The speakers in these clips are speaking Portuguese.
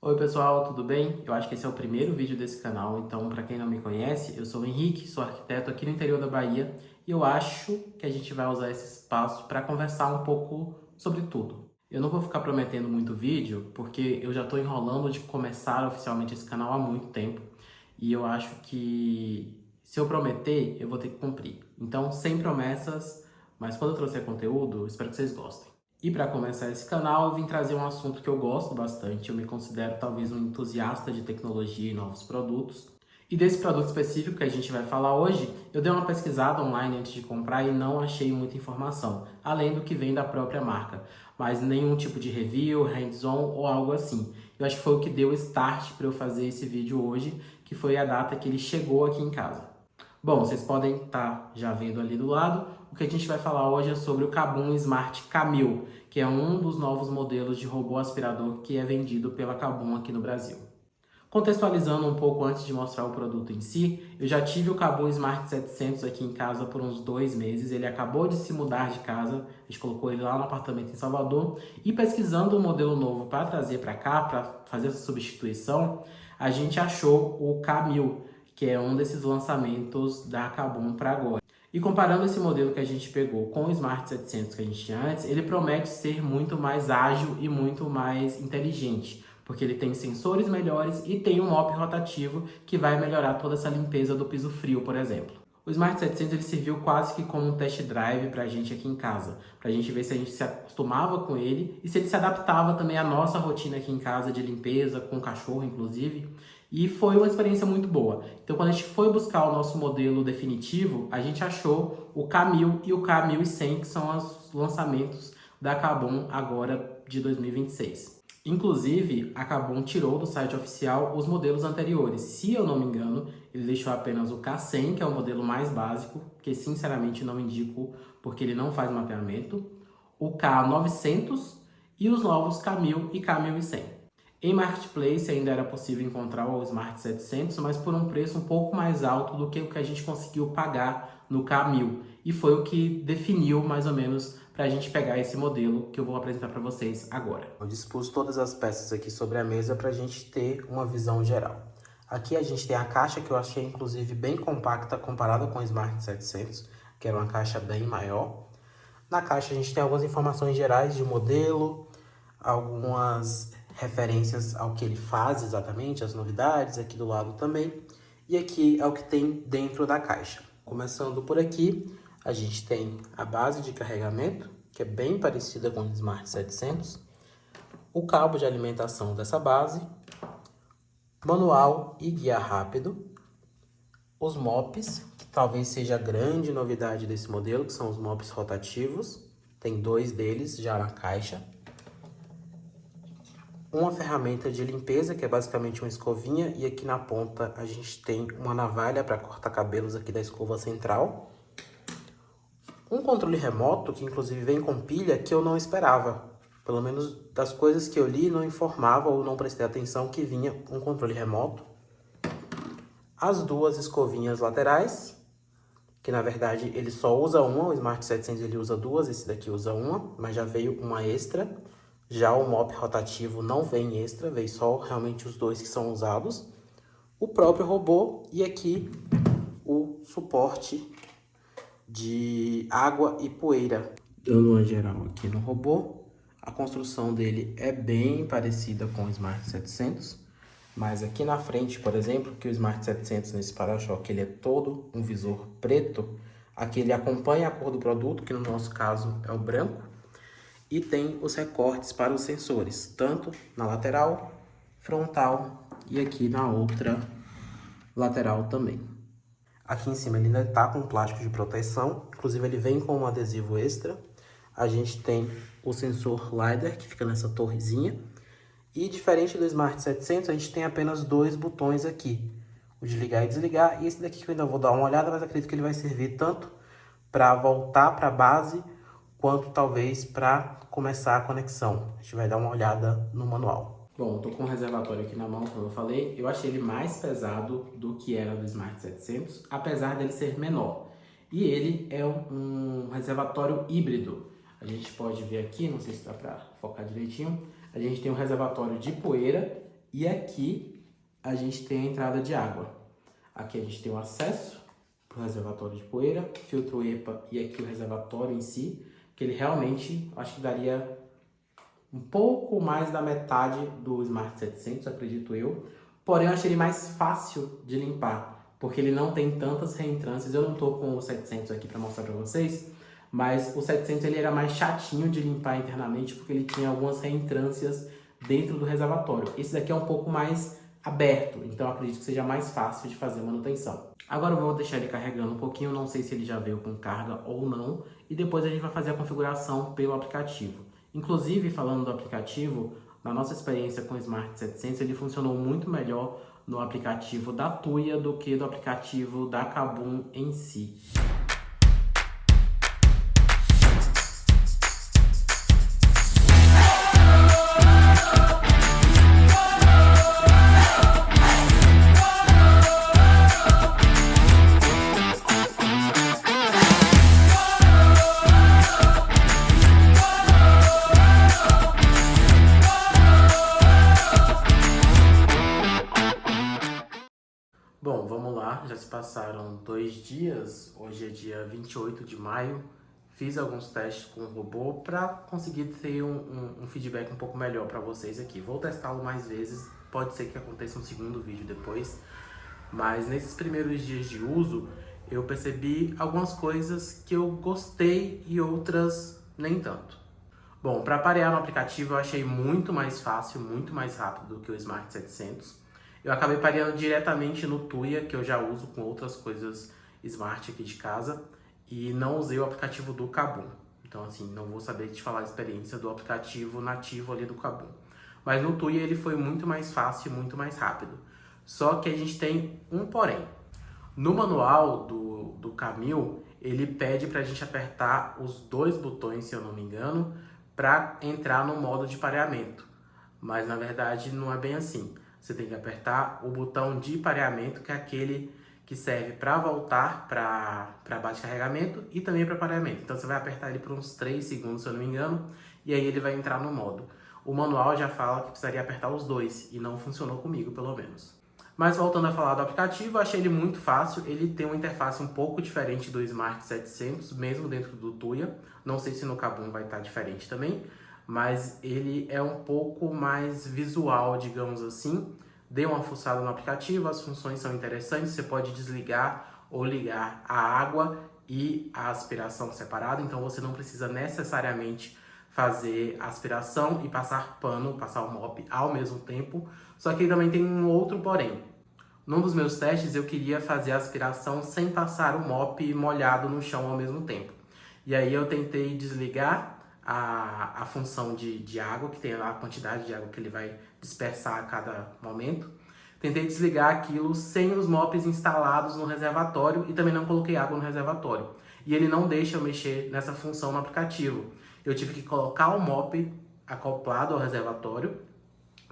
Oi pessoal, tudo bem? Eu acho que esse é o primeiro vídeo desse canal, então para quem não me conhece, eu sou o Henrique, sou arquiteto aqui no interior da Bahia e eu acho que a gente vai usar esse espaço para conversar um pouco sobre tudo. Eu não vou ficar prometendo muito vídeo, porque eu já estou enrolando de começar oficialmente esse canal há muito tempo e eu acho que se eu prometer, eu vou ter que cumprir. Então, sem promessas, mas quando eu trouxer conteúdo, espero que vocês gostem. E para começar esse canal, eu vim trazer um assunto que eu gosto bastante. Eu me considero talvez um entusiasta de tecnologia e novos produtos. E desse produto específico que a gente vai falar hoje, eu dei uma pesquisada online antes de comprar e não achei muita informação, além do que vem da própria marca, mas nenhum tipo de review, hands-on ou algo assim. Eu acho que foi o que deu o start para eu fazer esse vídeo hoje, que foi a data que ele chegou aqui em casa. Bom, vocês podem estar já vendo ali do lado. O que a gente vai falar hoje é sobre o Kabum Smart Camil, que é um dos novos modelos de robô aspirador que é vendido pela Kabum aqui no Brasil. Contextualizando um pouco antes de mostrar o produto em si, eu já tive o Kabum Smart 700 aqui em casa por uns 2 meses. Ele acabou de se mudar de casa, a gente colocou ele lá no apartamento em Salvador. E pesquisando um modelo novo para trazer para cá, para fazer essa substituição, a gente achou o Camil, que é um desses lançamentos da Kabum para agora. E comparando esse modelo que a gente pegou com o Smart 700 que a gente tinha antes, ele promete ser muito mais ágil e muito mais inteligente, porque ele tem sensores melhores e tem um mop rotativo que vai melhorar toda essa limpeza do piso frio, por exemplo. O Smart 700 ele serviu quase que como um test drive para a gente aqui em casa, para a gente ver se a gente se acostumava com ele e se ele se adaptava também à nossa rotina aqui em casa de limpeza, com o cachorro inclusive. E foi uma experiência muito boa. Então, quando a gente foi buscar o nosso modelo definitivo, a gente achou o K1000 e o K1100, que são os lançamentos da Kabum agora de 2026. Inclusive, a Kabum tirou do site oficial os modelos anteriores. Se eu não me engano, ele deixou apenas o K100, que é o modelo mais básico, que sinceramente não indico porque ele não faz mapeamento, o K900 e os novos K1000 e K1100. Em Marketplace ainda era possível encontrar o Smart 700, mas por um preço um pouco mais alto do que o que a gente conseguiu pagar no K1000. E foi o que definiu mais ou menos para a gente pegar esse modelo que eu vou apresentar para vocês agora. Eu dispus todas as peças aqui sobre a mesa para a gente ter uma visão geral. Aqui a gente tem a caixa que eu achei inclusive bem compacta comparada com o Smart 700, que era uma caixa bem maior. Na caixa a gente tem algumas informações gerais de modelo, algumas referências ao que ele faz exatamente, as novidades, aqui do lado também. E aqui é o que tem dentro da caixa. Começando por aqui, a gente tem a base de carregamento, que é bem parecida com o Smart 700. O cabo de alimentação dessa base, manual e guia rápido. Os mops, que talvez seja a grande novidade desse modelo, que são os mops rotativos. Tem 2 deles já na caixa. Uma ferramenta de limpeza, que é basicamente uma escovinha, e aqui na ponta a gente tem uma navalha para cortar cabelos aqui da escova central. Um controle remoto, que inclusive vem com pilha, que eu não esperava. Pelo menos das coisas que eu li, não informava ou não prestei atenção que vinha um controle remoto. As 2 escovinhas laterais, que na verdade ele só usa uma, o Smart 700 ele usa 2, esse daqui usa uma, mas já veio uma extra. Já o mop rotativo não vem extra, veio só realmente os 2 que são usados. O próprio robô e aqui o suporte de água e poeira. Dando uma geral aqui no robô, a construção dele é bem parecida com o Smart 700, mas aqui na frente, por exemplo, que o Smart 700 nesse para-choque ele é todo um visor preto, aqui ele acompanha a cor do produto, que no nosso caso é o branco, e tem os recortes para os sensores, tanto na lateral, frontal e aqui na outra lateral também. Aqui em cima ele ainda está com plástico de proteção, inclusive ele vem com um adesivo extra. A gente tem o sensor LiDAR, que fica nessa torrezinha. E diferente do Smart 700, a gente tem apenas 2 botões aqui. O de ligar e desligar, e esse daqui que eu ainda vou dar uma olhada, mas acredito que ele vai servir tanto para voltar para a base, quanto talvez para começar a conexão. A gente vai dar uma olhada no manual. Bom, eu tô com o reservatório aqui na mão, como eu falei. Eu achei ele mais pesado do que era do Smart 700, apesar dele ser menor. E ele é um reservatório híbrido. A gente pode ver aqui, não sei se dá para focar direitinho. A gente tem um reservatório de poeira E aqui a gente tem a entrada de água. Aqui a gente tem o acesso para o reservatório de poeira, filtro EPA e aqui o reservatório em si, que ele realmente, acho que daria um pouco mais da metade do Smart 700, acredito eu. Porém, eu achei ele mais fácil de limpar, porque ele não tem tantas reentrâncias. Eu não tô com o 700 aqui para mostrar para vocês, mas o 700 ele era mais chatinho de limpar internamente, porque ele tinha algumas reentrâncias dentro do reservatório. Esse daqui é um pouco mais aberto, então eu acredito que seja mais fácil de fazer manutenção. Agora eu vou deixar ele carregando um pouquinho, não sei se ele já veio com carga ou não, e depois a gente vai fazer a configuração pelo aplicativo. Inclusive, falando do aplicativo, na nossa experiência com o Smart 700, ele funcionou muito melhor no aplicativo da Tuya do que do aplicativo da Kabum em si. Bom, vamos lá, já se passaram 2 dias, hoje é dia 28 de maio, fiz alguns testes com o robô para conseguir ter um feedback um pouco melhor para vocês aqui. Vou testá-lo mais vezes, pode ser que aconteça um segundo vídeo depois, mas nesses primeiros dias de uso eu percebi algumas coisas que eu gostei e outras nem tanto. Bom, para parear no aplicativo eu achei muito mais fácil, muito mais rápido do que o Smart 700. Eu acabei pareando diretamente no Tuya, que eu já uso com outras coisas Smart aqui de casa, e não usei o aplicativo do Kabum. Então, assim, não vou saber te falar a experiência do aplicativo nativo ali do Kabum. Mas no Tuya ele foi muito mais fácil e muito mais rápido. Só que a gente tem um porém. No manual do Camil, ele pede para a gente apertar os 2 botões, se eu não me engano, para entrar no modo de pareamento. Mas, na verdade, não é bem assim. Você tem que apertar o botão de pareamento, que é aquele que serve para voltar para a base de carregamento e também para pareamento. Então você vai apertar ele por uns 3 segundos, se eu não me engano, e aí ele vai entrar no modo. O manual já fala que precisaria apertar os 2 e não funcionou comigo, pelo menos. Mas voltando a falar do aplicativo, eu achei ele muito fácil. Ele tem uma interface um pouco diferente do Smart 700, mesmo dentro do Tuya. Não sei se no Kabum vai estar diferente também, mas ele é um pouco mais visual, digamos assim. Dê uma fuçada no aplicativo, as funções são interessantes, você pode desligar ou ligar a água e a aspiração separada, então você não precisa necessariamente fazer aspiração e passar pano, passar o mop ao mesmo tempo. Só que também tem um outro porém. Num dos meus testes eu queria fazer a aspiração sem passar o mop molhado no chão ao mesmo tempo. E aí eu tentei desligar a função de água, que tem lá a quantidade de água que ele vai dispersar a cada momento. Tentei desligar aquilo sem os mops instalados no reservatório e também não coloquei água no reservatório. E ele não deixa eu mexer nessa função no aplicativo. Eu tive que colocar o mop acoplado ao reservatório,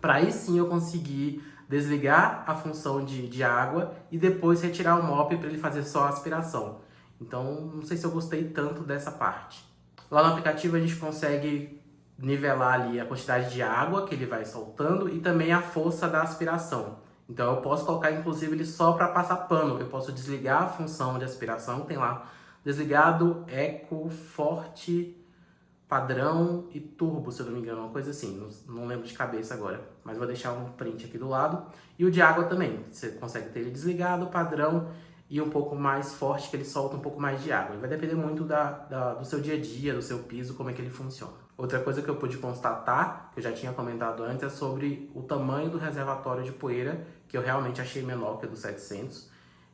para aí sim eu conseguir desligar a função de água e depois retirar o mop para ele fazer só a aspiração. Então, não sei se eu gostei tanto dessa parte. Lá no aplicativo a gente consegue nivelar ali a quantidade de água que ele vai soltando e também a força da aspiração. Então eu posso colocar inclusive ele só para passar pano. Eu posso desligar a função de aspiração, tem lá desligado, eco, forte, padrão e turbo, se eu não me engano, uma coisa assim. Não lembro de cabeça agora, mas vou deixar um print aqui do lado. E o de água também, você consegue ter ele desligado, padrão e um pouco mais forte, que ele solta um pouco mais de água. E vai depender muito do seu dia a dia, do seu piso, como é que ele funciona. Outra coisa que eu pude constatar, que eu já tinha comentado antes, é sobre o tamanho do reservatório de poeira, que eu realmente achei menor que o do 700.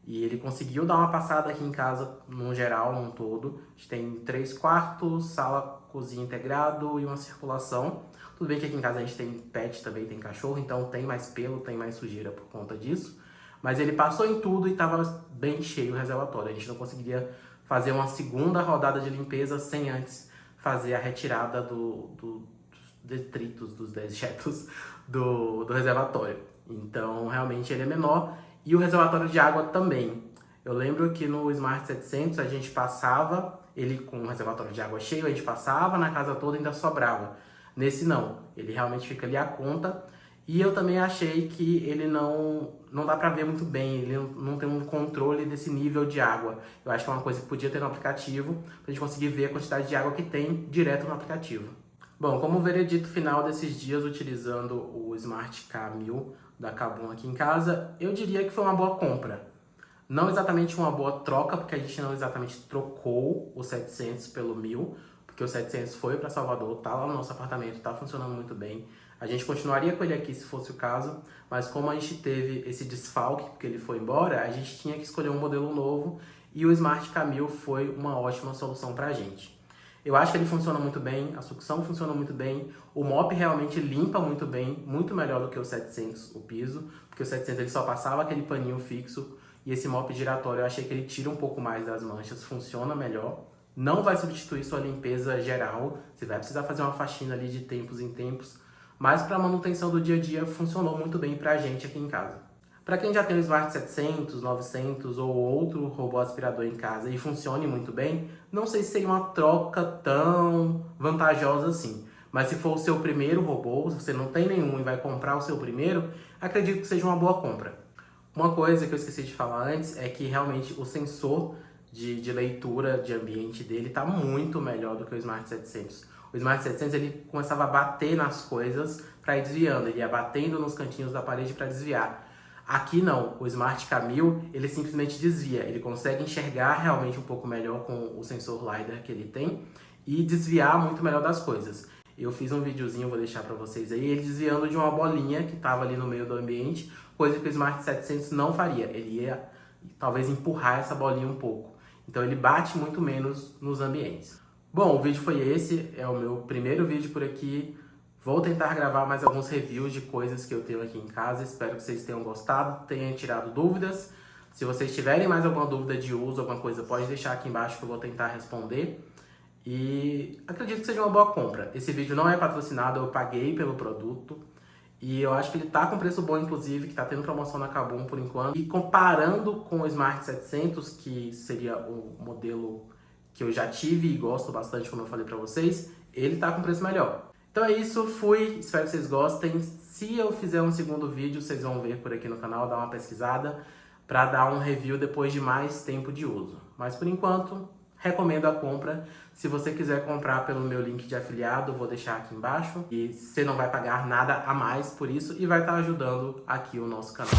E ele conseguiu dar uma passada aqui em casa, no geral, num todo. A gente tem 3 quartos, sala, cozinha integrado e uma circulação. Tudo bem que aqui em casa a gente tem pet também, tem cachorro, então tem mais pelo, tem mais sujeira por conta disso. Mas ele passou em tudo e estava bem cheio o reservatório. A gente não conseguiria fazer uma segunda rodada de limpeza sem antes fazer a retirada dos detritos, dos dejetos do reservatório. Então, realmente ele é menor. E o reservatório de água também. Eu lembro que no Smart 700 a gente passava, ele com o reservatório de água cheio, a gente passava na casa toda e ainda sobrava. Nesse não, ele realmente fica ali à conta. E eu também achei que ele não dá pra ver muito bem, ele não tem um controle desse nível de água. Eu acho que é uma coisa que podia ter no aplicativo, pra gente conseguir ver a quantidade de água que tem direto no aplicativo. Bom, como veredito final desses dias utilizando o Smart K1000 da Kabum aqui em casa, eu diria que foi uma boa compra. Não exatamente uma boa troca, porque a gente não exatamente trocou o 700 pelo 1000, porque o 700 foi para Salvador, tá lá no nosso apartamento, tá funcionando muito bem. A gente continuaria com ele aqui se fosse o caso, mas como a gente teve esse desfalque, porque ele foi embora, a gente tinha que escolher um modelo novo e o Smart K1000 foi uma ótima solução pra gente. Eu acho que ele funciona muito bem, a sucção funciona muito bem, o mop realmente limpa muito bem, muito melhor do que o 700, o piso, porque o 700 ele só passava aquele paninho fixo, e esse mop giratório eu achei que ele tira um pouco mais das manchas, funciona melhor. Não vai substituir sua limpeza geral, você vai precisar fazer uma faxina ali de tempos em tempos, mas para manutenção do dia a dia funcionou muito bem pra gente aqui em casa. Para quem já tem o Smart 700, 900 ou outro robô aspirador em casa e funcione muito bem, não sei se seria uma troca tão vantajosa assim. Mas se for o seu primeiro robô, se você não tem nenhum e vai comprar o seu primeiro, acredito que seja uma boa compra. Uma coisa que eu esqueci de falar antes é que realmente o sensor de leitura de ambiente dele está muito melhor do que o Smart 700. O Smart 700 ele começava a bater nas coisas para ir desviando, ele ia batendo nos cantinhos da parede para desviar. Aqui não, o Smart K1000 ele simplesmente desvia, ele consegue enxergar realmente um pouco melhor com o sensor LiDAR que ele tem e desviar muito melhor das coisas. Eu fiz um videozinho, vou deixar para vocês aí, ele desviando de uma bolinha que estava ali no meio do ambiente, coisa que o Smart 700 não faria, ele ia talvez empurrar essa bolinha um pouco. Então ele bate muito menos nos ambientes. Bom, o vídeo foi esse, é o meu primeiro vídeo por aqui. Vou tentar gravar mais alguns reviews de coisas que eu tenho aqui em casa. Espero que vocês tenham gostado, tenham tirado dúvidas. Se vocês tiverem mais alguma dúvida de uso, alguma coisa, pode deixar aqui embaixo que eu vou tentar responder. E acredito que seja uma boa compra. Esse vídeo não é patrocinado, eu paguei pelo produto. E eu acho que ele tá com preço bom, inclusive, que tá tendo promoção na Kabum por enquanto. E comparando com o Smart 700, que seria o modelo que eu já tive e gosto bastante, como eu falei pra vocês, ele tá com preço melhor. Então é isso, fui, espero que vocês gostem. Se eu fizer um segundo vídeo, vocês vão ver por aqui no canal, dar uma pesquisada para dar um review depois de mais tempo de uso. Mas por enquanto, recomendo a compra. Se você quiser comprar pelo meu link de afiliado, vou deixar aqui embaixo. E você não vai pagar nada a mais por isso e vai estar ajudando aqui o nosso canal.